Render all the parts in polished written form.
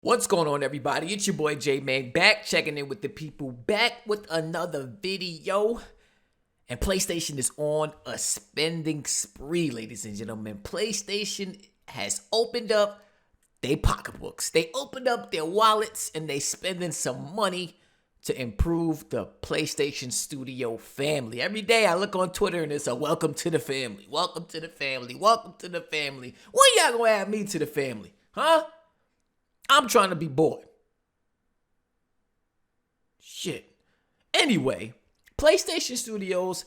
What's going on, everybody? It's your boy J-Man, back checking in with the people, back with another video. And PlayStation is on a spending spree, ladies and gentlemen. PlayStation has opened up their pocketbooks. They opened up their wallets and they spending some money to improve the PlayStation Studio family. Every day I look on Twitter and it's a welcome to the family. Welcome to the family. Welcome to the family. When y'all gonna add me to the family? Huh? I'm trying to be bored. Shit. Anyway, PlayStation Studios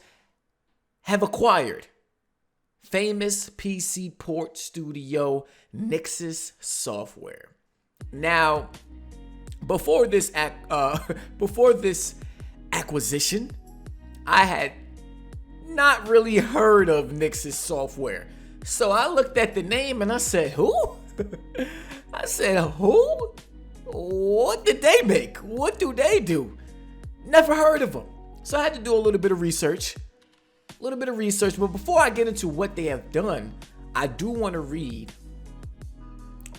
have acquired famous PC port studio Nixxes Software. Now, before this acquisition, I had not really heard of Nixxes Software. So I looked at the name and I said, who? I said, who? What did they make? What do they do? Never heard of them. So I had to do a little bit of research. But before I get into what they have done, I do want to read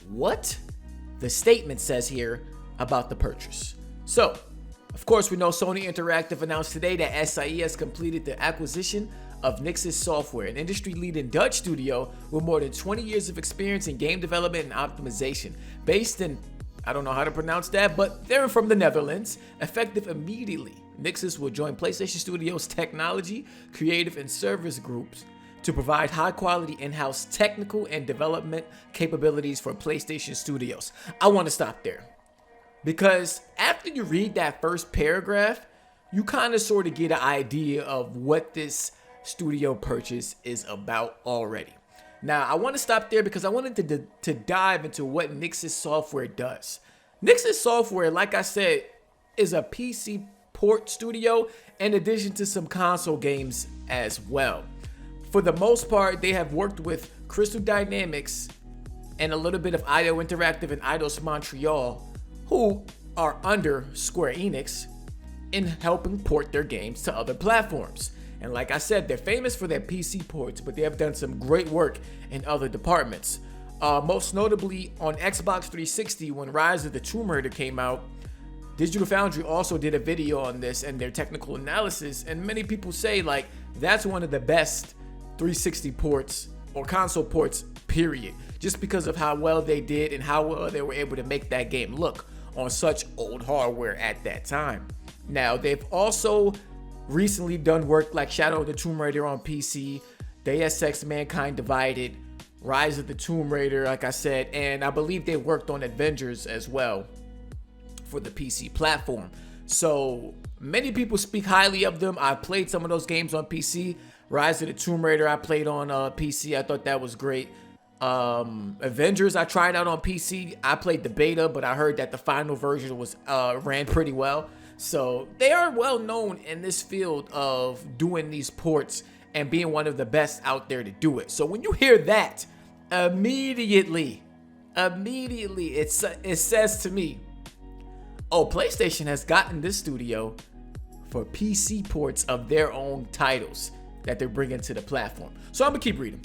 what the statement says here about the purchase. So, of course, we know Sony Interactive announced today that SIE has completed the acquisition of Nixxes Software, an industry-leading Dutch studio with more than 20 years of experience in game development and optimization. Based in, I don't know how to pronounce that, but they're from the Netherlands. Effective immediately, Nixxes will join PlayStation Studios' technology, creative, and service groups to provide high-quality in-house technical and development capabilities for PlayStation Studios. I want to stop there, because after you read that first paragraph, you kind of sort of get an idea of what this studio purchase is about already. Now, I want to stop there because I wanted to dive into what Nixxes Software does. Nixxes Software, like I said, is a PC port studio in addition to some console games as well. For the most part, they have worked with Crystal Dynamics and a little bit of IO Interactive and Eidos Montreal, who are under Square Enix, in helping port their games to other platforms. And like I said, they're famous for their PC ports, but they have done some great work in other departments. Most notably on Xbox 360, when Rise of the Tomb Raider came out, Digital Foundry also did a video on this and their technical analysis, and many people say like that's one of the best 360 ports or console ports, period, just because of how well they did and how well they were able to make that game look on such old hardware at that time. Now, they've also recently done work like Shadow of the Tomb Raider on PC, Deus Ex Mankind Divided, Rise of the Tomb Raider, like I said, and I believe they worked on Avengers as well for the PC platform. So many people speak highly of them. I played some of those games on PC. Rise of the Tomb Raider I played on PC. I thought that was great. Avengers I tried out on PC. I played the beta, but I heard that the final version was ran pretty well. So they are well known in this field of doing these ports and being one of the best out there to do it. So when you hear that, immediately it says to me, oh, PlayStation has gotten this studio for PC ports of their own titles that they're bringing to the platform. So I'm gonna keep reading.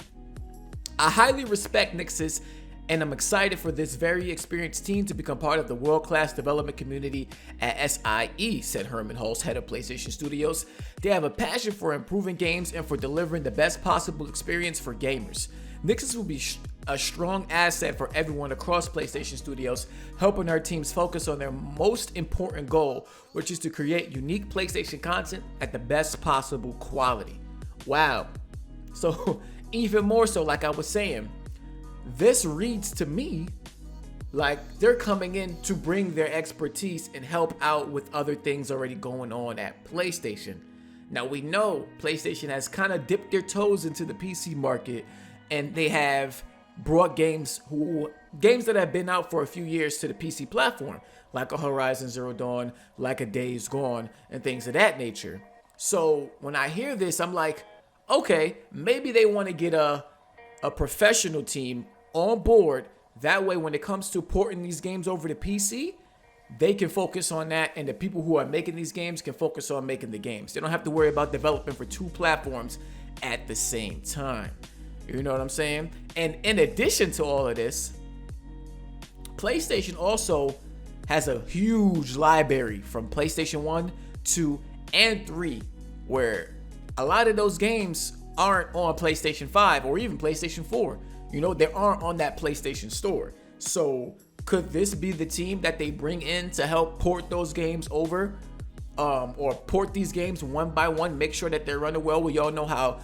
I highly respect Nixxes, and I'm excited for this very experienced team to become part of the world-class development community at SIE, said Herman Hulse, head of PlayStation Studios. They have a passion for improving games and for delivering the best possible experience for gamers. Nixxes will be a strong asset for everyone across PlayStation Studios, helping our teams focus on their most important goal, which is to create unique PlayStation content at the best possible quality. Wow. So even more so, like I was saying, this reads to me like they're coming in to bring their expertise and help out with other things already going on at PlayStation. Now, we know PlayStation has kind of dipped their toes into the PC market, and they have brought games that have been out for a few years to the PC platform, like a Horizon Zero Dawn, like a Days Gone, and things of that nature. So when I hear this, I'm like, okay, maybe they want to get a professional team on board. That way, when it comes to porting these games over to PC, they can focus on that, and the people who are making these games can focus on making the games. They don't have to worry about developing for two platforms at the same time. You know what I'm saying? And in addition to all of this, PlayStation also has a huge library from PlayStation 1, 2, and 3, where a lot of those games aren't on PlayStation 5 or even PlayStation 4. You know, they aren't on that PlayStation store. So could this be the team that they bring in to help port those games over, or port these games one by one, make sure that they're running well? We all know how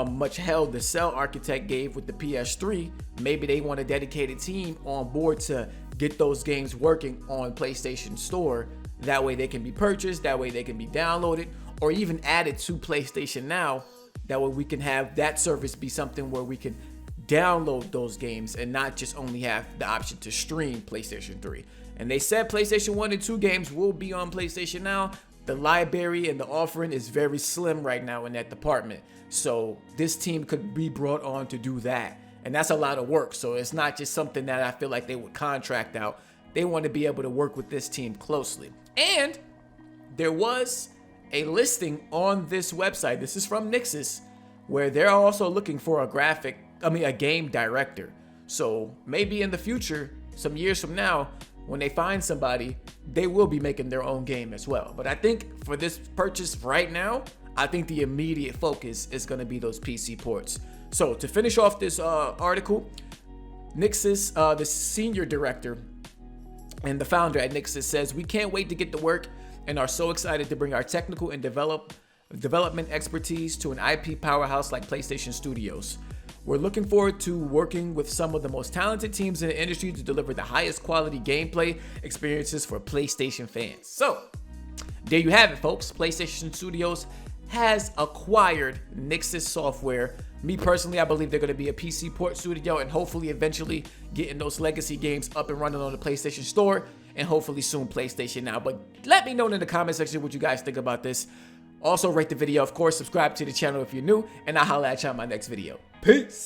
much hell the Cell architect gave with the PS3. Maybe they want a dedicated team on board to get those games working on PlayStation Store. That way they can be purchased, that way they can be downloaded, or even added to PlayStation Now. That way we can have that service be something where we can download those games and not just only have the option to stream PlayStation 3. And they said PlayStation 1 and 2 games will be on PlayStation Now. The library and the offering is very slim right now in that department. So this team could be brought on to do that. And that's a lot of work. So it's not just something that I feel like they would contract out. They want to be able to work with this team closely. And there was a listing on this website. This is from Nixxes, where they're also looking for a game director. So maybe in the future, some years from now, when they find somebody, they will be making their own game as well. But I think for this purchase right now, I think the immediate focus is going to be those PC ports. So to finish off this article, Nixxes, the senior director and the founder at Nixxes, says, "We can't wait to get to work and are so excited to bring our technical and development expertise to an IP powerhouse like PlayStation Studios. We're looking forward to working with some of the most talented teams in the industry to deliver the highest quality gameplay experiences for PlayStation fans." So there you have it, folks. PlayStation Studios has acquired Nixxes Software. Me personally, I believe they're going to be a PC port studio and hopefully eventually getting those legacy games up and running on the PlayStation Store, and hopefully soon PlayStation Now. But let me know in the comment section what you guys think about this. Also rate the video, of course, subscribe to the channel if you're new, and I'll holla at you on my next video. Peace!